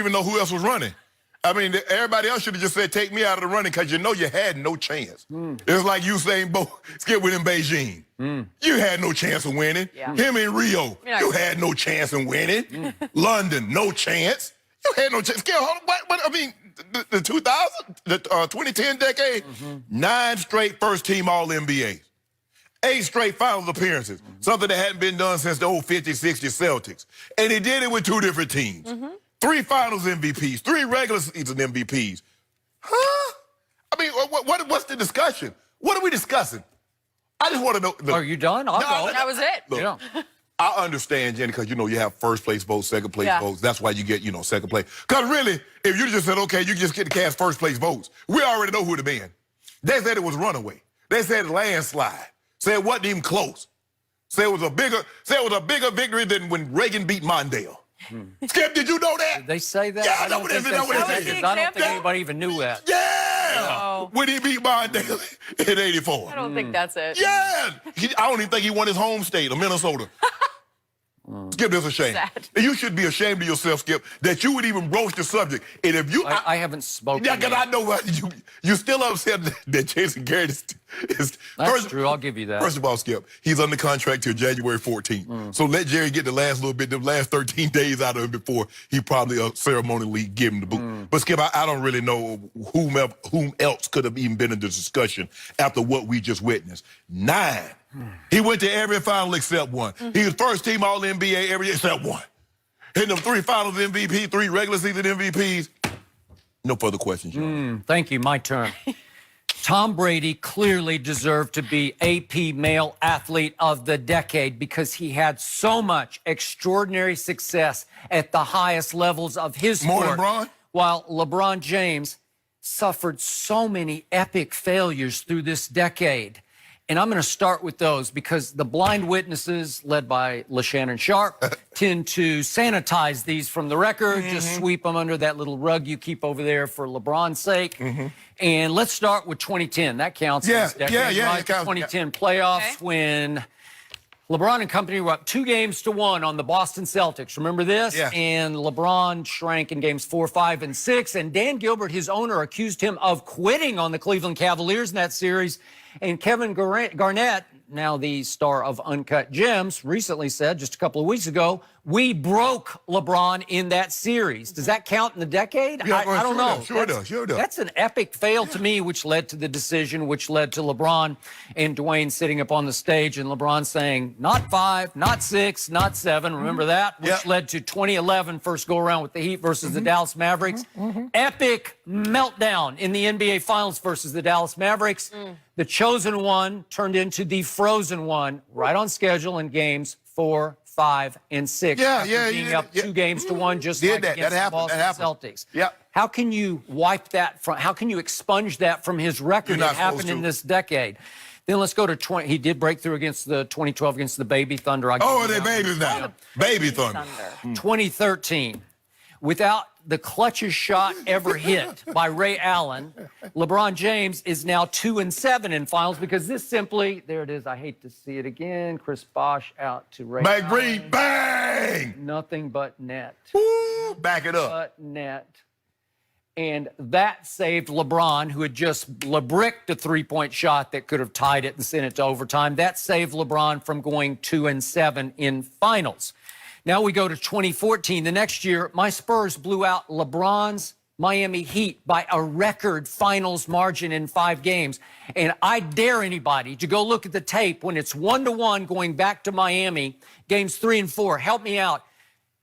even know who else was running. I mean, everybody else should have just said, take me out of the running because you know you had no chance. It was like Usain Bolt, Skip, with in Beijing. You had no chance of winning. Him in Rio, you had no chance of winning. London, no chance. You had no chance. Skip, what I mean, the 2010 decade, 9 straight first-team All-NBAs. 8 straight finals appearances, something that hadn't been done since the old 50, 60 Celtics. And he did it with 2 different teams. 3 finals MVPs, 3 regular season MVPs. Huh? I mean, what's the discussion? What are we discussing? I just want to know. Look, are you done? I'll go. That was it. Look, yeah. I understand, Jenny, because, you have first place votes, second place votes. That's why you get, second place. Because really, if you just said, okay, you just get to cast first place votes, we already know who it been. They said it was runaway. They said landslide. Said it wasn't even close. Said it was a bigger victory than when Reagan beat Mondale. Skip, did you know that? Did they say that? Yeah, I don't think they said that. I don't think anybody even knew that. Yeah! When he beat Mondale in '84. I don't think that's it. Yeah! I don't even think he won his home state of Minnesota. Skip, this is a shame. Sad. You should be ashamed of yourself, Skip, that you would even broach the subject. And if you... I haven't spoken. Yeah, because I know you still upset that Jason Garrett is... That's true, I'll give you that. First of all, Skip, he's under contract till January 14th. So let Jerry get the last little bit, the last 13 days out of him before he probably ceremonially give him the boot. But Skip, I don't really know whom else could have even been in the discussion after what we just witnessed. 9. He went to every final except one. He was first team All-NBA every year except one. Hitting them 3 finals MVP, 3 regular season MVPs. No further questions, John. Thank you. My turn. Tom Brady clearly deserved to be AP Male Athlete of the Decade because he had so much extraordinary success at the highest levels of his sport. More than LeBron? While LeBron James suffered so many epic failures through this decade. And I'm going to start with those because the blind witnesses, led by Shannon Sharp, tend to sanitize these from the record, just sweep them under that little rug you keep over there for LeBron's sake. And let's start with 2010. That counts. Yeah, as decade, right? it counts. 2010 playoffs when LeBron and company were up 2-1 on the Boston Celtics. Remember this? Yeah. And LeBron shrank in games 4, 5, and 6. And Dan Gilbert, his owner, accused him of quitting on the Cleveland Cavaliers in that series. And Kevin Garnett, now the star of Uncut Gems, recently said just a couple of weeks ago, we broke LeBron in that series. Does that count in the decade? Yeah, I don't know. Sure does. That's an epic fail to me, which led to the decision, which led to LeBron and Dwayne sitting up on the stage and LeBron saying, not 5, not 6, not 7. Remember that? Which led to 2011 first go-around with the Heat versus the Dallas Mavericks. Epic meltdown in the NBA Finals versus the Dallas Mavericks. The chosen one turned into the frozen one, right on schedule in games 4, 5, and 6. Being up 2-1, just like against the Boston Celtics. How can you wipe that from? How can you expunge that from his record? It happened in this decade. Then let's go to 20. He did break through against the 2012 against the Baby Thunder. They babies now. Baby Thunder. 2013. Without the clutchest shot ever hit by Ray Allen, LeBron James is now 2-7 in finals because this simply, there it is, I hate to see it again, Chris Bosh out to Ray Allen. Green, bang! Nothing but net. Woo, back it up. But net. And that saved LeBron, who had just bricked a 3-point shot that could have tied it and sent it to overtime. That saved LeBron from going 2-7 in finals. Now we go to 2014. The next year, my Spurs blew out LeBron's Miami Heat by a record finals margin in 5 games. And I dare anybody to go look at the tape when it's 1-1 going back to Miami, games 3 and 4. Help me out.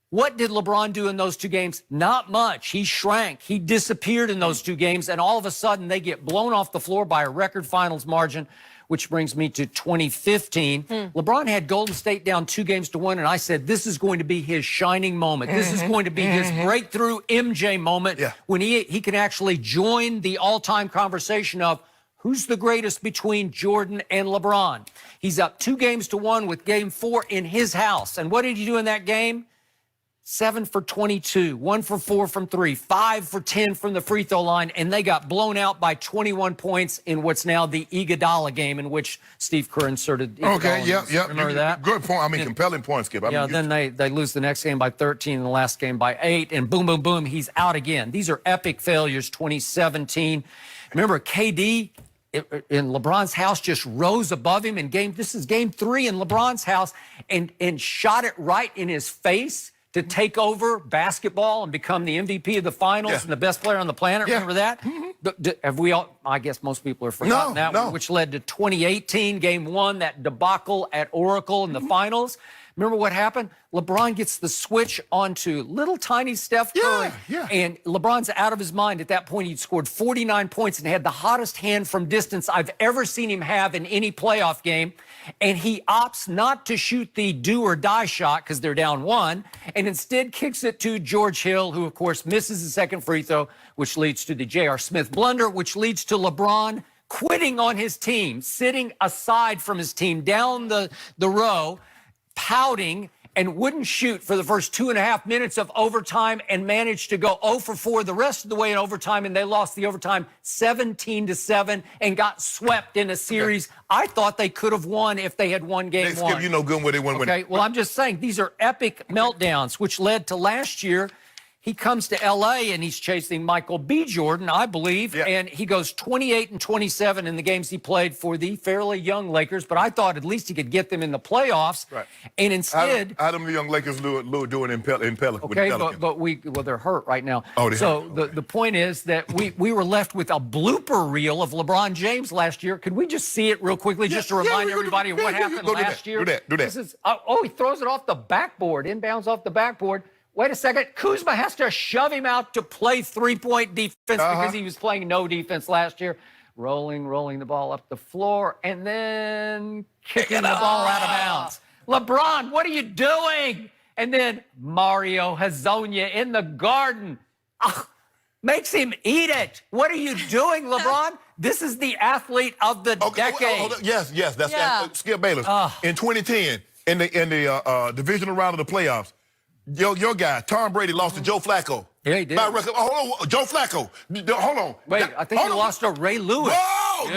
What did LeBron do in those 2 games? Not much. He shrank. He disappeared in those 2 games. And all of a sudden, they get blown off the floor by a record finals margin, which brings me to 2015. LeBron had Golden State down 2-1, and I said, this is going to be his shining moment. This is going to be his breakthrough MJ moment when he can actually join the all-time conversation of who's the greatest between Jordan and LeBron. He's up 2-1 with Game 4 in his house. And what did he do in that game? 7 for 22, 1 for 4 from 3, 5 for 10 from the free throw line, and they got blown out by 21 points in what's now the Iguodala game, in which Steve Kerr inserted Iguodala. Okay, yep. Remember that? Good point. I mean, compelling point, Skip. Then they lose the next game by 13 and the last game by 8, and boom, boom, boom, he's out again. These are epic failures, 2017. Remember, KD in LeBron's house just rose above him in this is game 3 in LeBron's house, and shot it right in his face to take over basketball and become the MVP of the finals and the best player on the planet. Yeah. Remember that? Have we all? I guess most people have forgotten that one, which led to 2018, game 1, that debacle at Oracle in the finals. Remember what happened? LeBron gets the switch onto little tiny Steph Curry. And LeBron's out of his mind at that point. He'd scored 49 points and had the hottest hand from distance I've ever seen him have in any playoff game. And he opts not to shoot the do or die shot because they're down 1, and instead kicks it to George Hill, who, of course, misses the second free throw, which leads to the J.R. Smith blunder, which leads to LeBron quitting on his team, sitting aside from his team down the row, pouting, and wouldn't shoot for the first 2.5 minutes of overtime, and managed to go 0 for 4 the rest of the way in overtime, and they lost the overtime 17-7 and got swept in a series I thought they could have won if they had won game 1. You know good where they won. Okay, well, I'm just saying, these are epic meltdowns, which led to last year. He comes to L.A. and he's chasing Michael B. Jordan, I believe, and he goes 28 and 27 in the games he played for the fairly young Lakers. But I thought at least he could get them in the playoffs. Right. And instead, how them the young Lakers doing in Pelican? Okay, but they're hurt right now. Oh, the point is that we were left with a blooper reel of LeBron James last year. Could we just see it real quickly, just to remind everybody of what happened last year? Do that. This is, he throws it off the backboard, inbounds off the backboard. Wait a second. Kuzma has to shove him out to play three-point defense because he was playing no defense last year. Rolling the ball up the floor, and then kicking the ball out of bounds. LeBron, what are you doing? And then Mario Hezonja in the Garden makes him eat it. What are you doing, LeBron? This is the athlete of the decade. Yes, that's Skip Bayless. In 2010, in the divisional round of the playoffs, your guy, Tom Brady, lost to Joe Flacco. Yeah, he did. Hold on, Joe Flacco. Hold on. Wait, I think he lost to Ray Lewis. Whoa!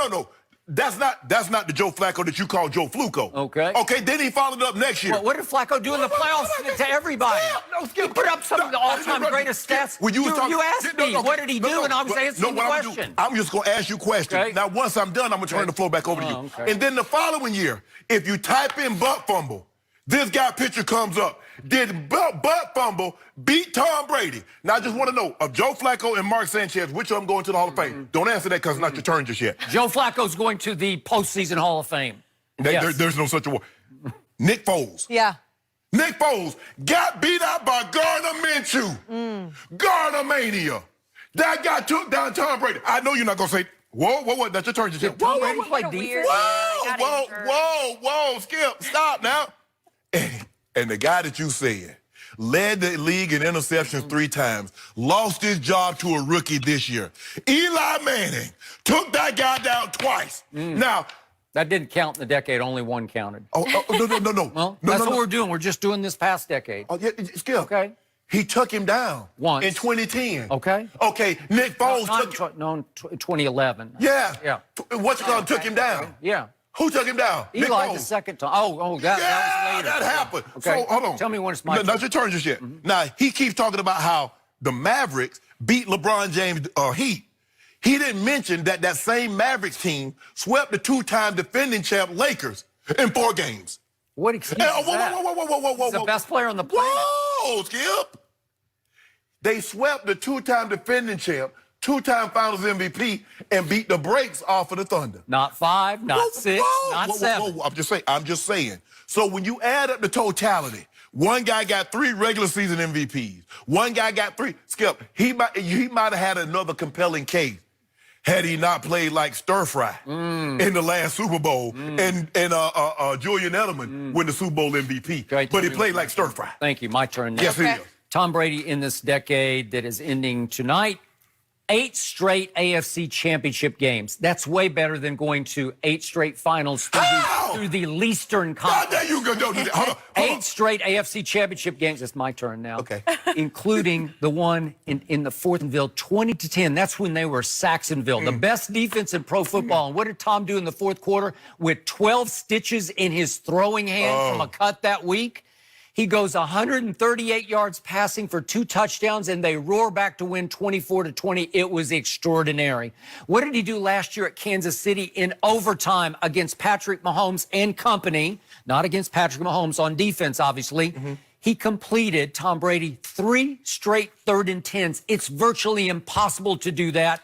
No. That's not the Joe Flacco that you call Joe Fluco. Okay, then he followed up next year. Well, what did Flacco do in the playoffs to everybody? He put up some of the all-time greatest stats. You asked me, what did he do, and I was answering the question. I'm just going to ask you a question. Okay. Now, once I'm done, I'm going to turn the floor back over to you. Okay. And then the following year, if you type in butt fumble, this guy picture comes up. Did butt fumble beat Tom Brady? Now, I just want to know, of Joe Flacco and Mark Sanchez, which of them going to the Hall of Fame? Don't answer that because it's not your turn just yet. Joe Flacco's going to the postseason Hall of Fame. There's no such a word. Nick Foles. Yeah. Nick Foles got beat out by Gardner Minshew. Gardner Mania. That guy took down Tom Brady. I know you're not going to say, whoa, that's your turn just yet. Tom Brady played defense? Whoa, Skip, stop now. And the guy that you said led the league in interceptions 3 times, lost his job to a rookie this year. Eli Manning took that guy down twice. Now, that didn't count in the decade. Only one counted. No. Well, that's what we're doing. We're just doing this past decade. Oh, yeah, Skip. Okay. He took him down once in 2010. Okay. Okay, Nick Foles in 2011. Yeah. What you call him took him down? Yeah. Who took him down? Eli the second time. That was later. That happened. Okay. So, hold on. Tell me when it's my turn. Not your turn just yet. Now, he keeps talking about how the Mavericks beat LeBron James Heat. He didn't mention that same Mavericks team swept the 2-time defending champ Lakers in 4 games. What excuse is that? Whoa. He's the best player on the planet. Whoa, Skip. They swept the 2-time defending champ, 2-time Finals MVP, and beat the brakes off of the Thunder. Not 5, not 6, not 7. I'm just saying. So when you add up the totality, one guy got 3 regular season MVPs. One guy got 3. Skip, he might have had another compelling case had he not played like stir fry in the last Super Bowl and Julian Edelman win the Super Bowl MVP. Okay, but he played like stir fry. Thank you. My turn now. Yes, it is. Tom Brady in this decade that is ending tonight 8 straight AFC championship games. That's way better than going to 8 straight finals through the Leastern Conference. There you go. Hold on. 8 straight AFC championship games. It's my turn now. Okay. Including the one in the Fortinville, 20-10. That's when they were Saxonville, the best defense in pro football. And what did Tom do in the fourth quarter with 12 stitches in his throwing hand from a cut that week? He goes 138 yards passing for 2 touchdowns, and they roar back to win 24-20. It was extraordinary. What did he do last year at Kansas City in overtime against Patrick Mahomes and company? Not against Patrick Mahomes on defense, obviously. He completed, Tom Brady, 3 straight 3rd and 10s. It's virtually impossible to do that,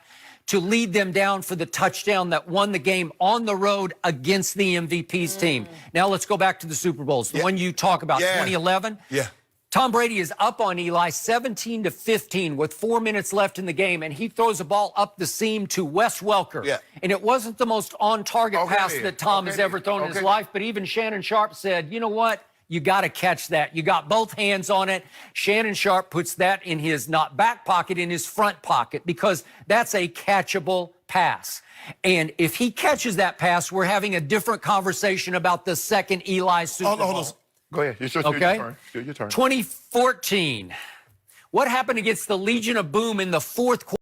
to lead them down for the touchdown that won the game on the road against the MVP's team. Now let's go back to the Super Bowls, the one you talk about, 2011. Yeah. Tom Brady is up on Eli 17-15 with 4 minutes left in the game, and he throws a ball up the seam to Wes Welker. Yeah. And it wasn't the most on-target pass that Tom has ever thrown in his life, but even Shannon Sharp said, you know what? You got to catch that. You got both hands on it. Shannon Sharp puts that in his not back pocket, in his front pocket, because that's a catchable pass. And if he catches that pass, we're having a different conversation about the second Eli Super Bowl. Hold on. Go ahead. It's your turn. Your turn. 2014. What happened against the Legion of Boom in the fourth quarter?